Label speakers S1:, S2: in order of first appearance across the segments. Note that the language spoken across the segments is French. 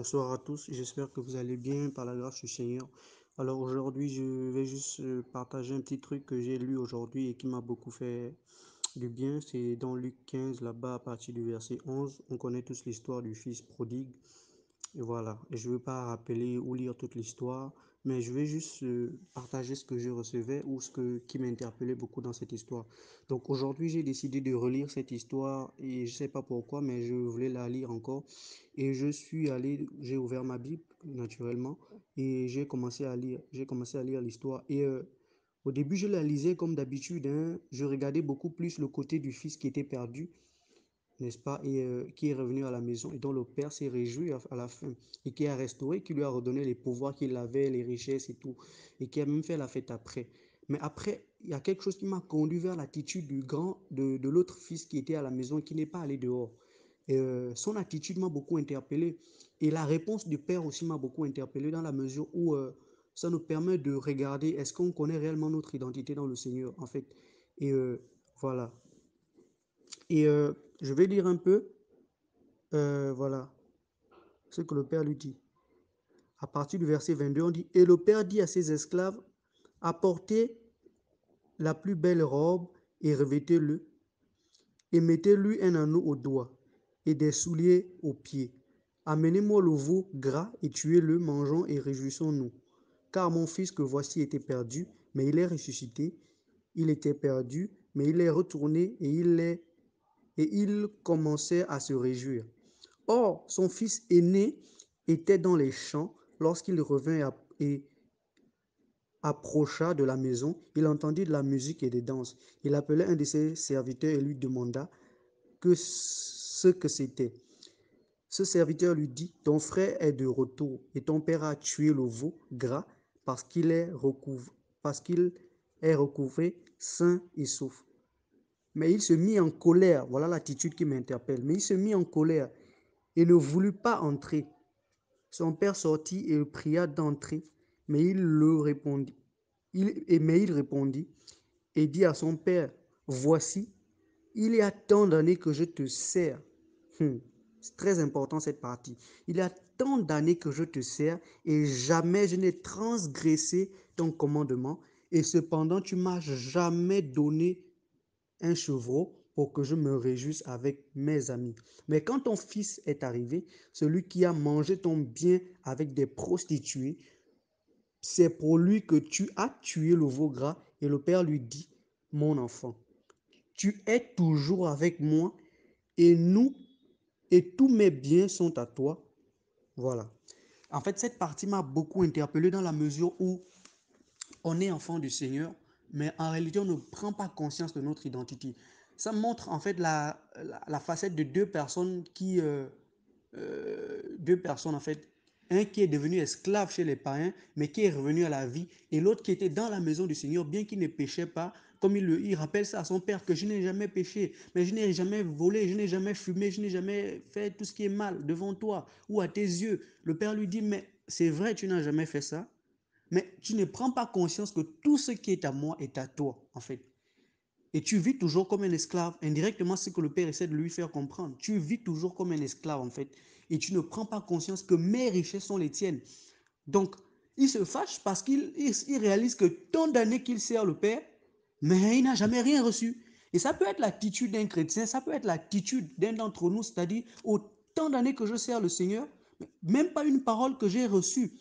S1: Bonsoir à tous, j'espère que vous allez bien par la grâce du Seigneur. Alors aujourd'hui, je vais juste partager un petit truc que j'ai lu aujourd'hui et qui m'a beaucoup fait du bien. C'est dans Luc 15, là-bas, à partir du verset 11. On connaît tous l'histoire du fils prodigue. Et voilà, et je ne veux pas rappeler ou lire toute l'histoire, mais je vais juste partager ce que je recevais ou qui m'interpellait beaucoup dans cette histoire. Donc aujourd'hui, j'ai décidé de relire cette histoire et je ne sais pas pourquoi, mais je voulais la lire encore. Et je suis allé, j'ai ouvert ma Bible naturellement et j'ai commencé à lire l'histoire. Et au début, je la lisais comme d'habitude, hein. Je regardais beaucoup plus le côté du fils qui était perdu, n'est-ce pas, et qui est revenu à la maison et dont le père s'est réjoui à la fin et qui a restauré, qui lui a redonné les pouvoirs qu'il avait, les richesses et tout, et qui a même fait la fête après. Mais après, il y a quelque chose qui m'a conduit vers l'attitude de l'autre fils qui était à la maison et qui n'est pas allé dehors. Et, son attitude m'a beaucoup interpellé et la réponse du père aussi m'a beaucoup interpellé dans la mesure où ça nous permet de regarder est-ce qu'on connaît réellement notre identité dans le Seigneur en fait. Et voilà. Et je vais lire un peu. Voilà ce que le Père lui dit. À partir du verset 22, on dit, et le Père dit à ses esclaves, apportez la plus belle robe et revêtez-le, et mettez-lui un anneau au doigt et des souliers aux pieds. Amenez-moi le veau gras et tuez-le, mangeons et réjouissons-nous. Car mon fils que voici était perdu, mais il est ressuscité. Il était perdu, mais il est retourné et il commençait à se réjouir. Or, son fils aîné était dans les champs. Lorsqu'il revint et approcha de la maison, il entendit de la musique et des danses. Il appela un de ses serviteurs et lui demanda ce que c'était. Ce serviteur lui dit, ton frère est de retour et ton père a tué le veau gras parce qu'il est recouvré sain et sauf. Mais il se mit en colère, voilà l'attitude qui m'interpelle, mais il se mit en colère et ne voulut pas entrer. Son père sortit et le pria d'entrer, mais il répondit et dit à son père, voici, il y a tant d'années que je te sers. C'est très important cette partie. Il y a tant d'années que je te sers et jamais je n'ai transgressé ton commandement et cependant tu m'as jamais donné un chevreau pour que je me réjouisse avec mes amis. Mais quand ton fils est arrivé, celui qui a mangé ton bien avec des prostituées, c'est pour lui que tu as tué le veau gras. Et le père lui dit, mon enfant, tu es toujours avec moi et tous mes biens sont à toi. Voilà. En fait, cette partie m'a beaucoup interpellé dans la mesure où on est enfant du Seigneur, mais en réalité, on ne prend pas conscience de notre identité. Ça montre en fait la facette de deux personnes en fait. Un qui est devenu esclave chez les païens, mais qui est revenu à la vie, et l'autre qui était dans la maison du Seigneur, bien qu'il ne péchait pas, comme il rappelle ça à son père, que je n'ai jamais péché, mais je n'ai jamais volé, je n'ai jamais fumé, je n'ai jamais fait tout ce qui est mal devant toi ou à tes yeux. Le père lui dit, mais c'est vrai, tu n'as jamais fait ça, mais tu ne prends pas conscience que tout ce qui est à moi est à toi, en fait. Et tu vis toujours comme un esclave. Indirectement, c'est ce que le Père essaie de lui faire comprendre. Tu vis toujours comme un esclave, en fait. Et tu ne prends pas conscience que mes richesses sont les tiennes. Donc, il se fâche parce qu'il réalise que tant d'années qu'il sert le Père, mais il n'a jamais rien reçu. Et ça peut être l'attitude d'un chrétien, ça peut être l'attitude d'un d'entre nous, c'est-à-dire autant d'années que je sers le Seigneur, même pas une parole que j'ai reçue.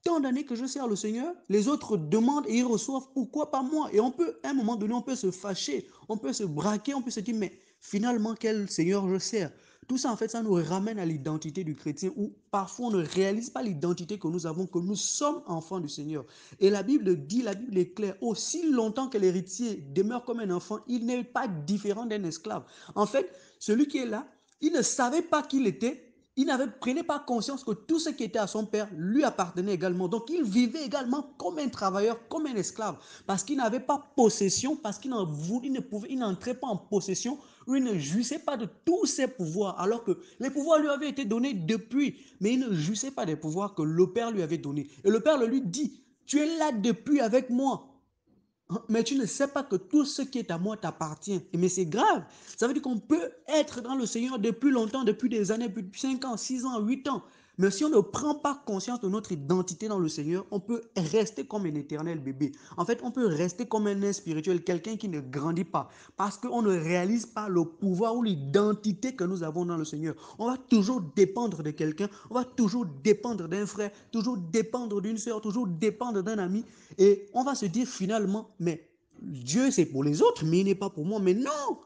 S1: Tant d'années que je sers le Seigneur, les autres demandent et ils reçoivent. Pourquoi pas moi? Et on peut, à un moment donné, on peut se fâcher, on peut se braquer, on peut se dire, mais finalement, quel Seigneur je sers? Tout ça, en fait, ça nous ramène à l'identité du chrétien où parfois on ne réalise pas l'identité que nous avons, que nous sommes enfants du Seigneur. Et la Bible dit, la Bible est claire, aussi longtemps que l'héritier demeure comme un enfant, il n'est pas différent d'un esclave. En fait, celui qui est là, il ne savait pas qui il était, il n'avait prenait pas conscience que tout ce qui était à son père lui appartenait également. Donc il vivait également comme un travailleur, comme un esclave, parce qu'il n'avait pas possession, parce qu'il il n'entrait pas en possession, ou il ne jouissait pas de tous ses pouvoirs, alors que les pouvoirs lui avaient été donnés depuis, mais il ne jouissait pas des pouvoirs que le père lui avait donnés. Et le père lui dit, tu es là depuis avec moi. Mais tu ne sais pas que tout ce qui est à moi t'appartient. Mais c'est grave. Ça veut dire qu'on peut être dans le Seigneur depuis longtemps, depuis des années, depuis 5 ans, 6 ans, 8 ans. Mais si on ne prend pas conscience de notre identité dans le Seigneur, on peut rester comme un éternel bébé. En fait, on peut rester comme un nain spirituel, quelqu'un qui ne grandit pas, parce qu'on ne réalise pas le pouvoir ou l'identité que nous avons dans le Seigneur. On va toujours dépendre de quelqu'un, on va toujours dépendre d'un frère, toujours dépendre d'une soeur, toujours dépendre d'un ami. Et on va se dire finalement, mais Dieu c'est pour les autres, mais il n'est pas pour moi. Mais non,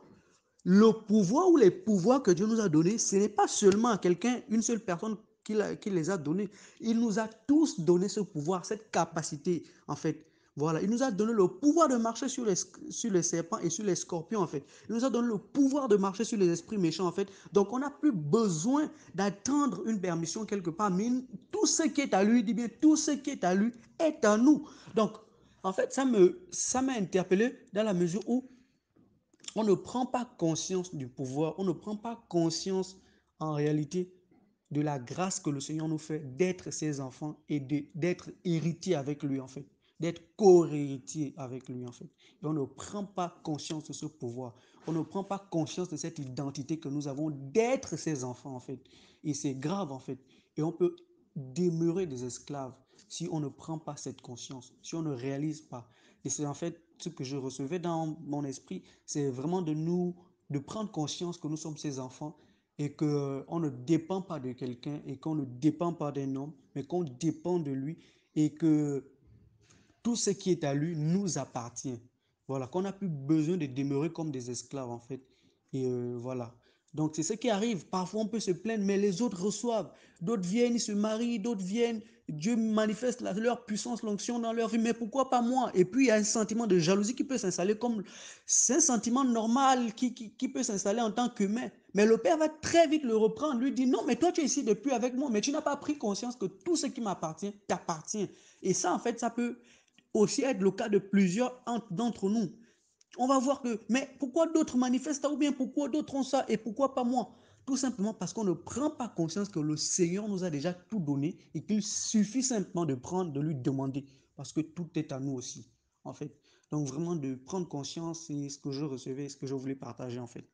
S1: le pouvoir ou les pouvoirs que Dieu nous a donnés, ce n'est pas seulement à quelqu'un, une seule personne qui les a donnés. Il nous a tous donné ce pouvoir, cette capacité, en fait. Voilà, il nous a donné le pouvoir de marcher sur les serpents et sur les scorpions, en fait. Il nous a donné le pouvoir de marcher sur les esprits méchants, en fait. Donc, on n'a plus besoin d'attendre une permission quelque part. Mais tout ce qui est à lui, dit bien, tout ce qui est à lui est à nous. Donc, en fait, ça m'a interpellé dans la mesure où on ne prend pas conscience du pouvoir, on ne prend pas conscience en réalité de la grâce que le Seigneur nous fait d'être ses enfants et d'être héritier avec lui en fait, d'être co-héritier avec lui en fait. Et on ne prend pas conscience de ce pouvoir, on ne prend pas conscience de cette identité que nous avons d'être ses enfants en fait. Et c'est grave en fait. Et on peut demeurer des esclaves si on ne prend pas cette conscience, si on ne réalise pas. Et c'est en fait ce que je recevais dans mon esprit, c'est vraiment de prendre conscience que nous sommes ses enfants et qu'on ne dépend pas de quelqu'un et qu'on ne dépend pas d'un homme, mais qu'on dépend de lui et que tout ce qui est à lui nous appartient. Voilà, qu'on n'a plus besoin de demeurer comme des esclaves en fait. Et voilà. Donc c'est ce qui arrive. Parfois on peut se plaindre, mais les autres reçoivent. D'autres viennent, ils se marient, d'autres viennent. Dieu manifeste leur puissance, l'onction dans leur vie. Mais pourquoi pas moi? Et puis il y a un sentiment de jalousie qui peut s'installer comme... C'est un sentiment normal qui peut s'installer en tant qu'humain. Mais le Père va très vite le reprendre, lui dit, non, mais toi tu es ici depuis avec moi, mais tu n'as pas pris conscience que tout ce qui m'appartient t'appartient. Et ça, en fait, ça peut aussi être le cas de plusieurs d'entre nous. On va voir que, mais pourquoi d'autres manifestent ça ou bien pourquoi d'autres ont ça et pourquoi pas moi? Tout simplement parce qu'on ne prend pas conscience que le Seigneur nous a déjà tout donné et qu'il suffit simplement de prendre, de lui demander, parce que tout est à nous aussi, en fait. Donc vraiment de prendre conscience, c'est ce que je recevais, ce que je voulais partager, en fait.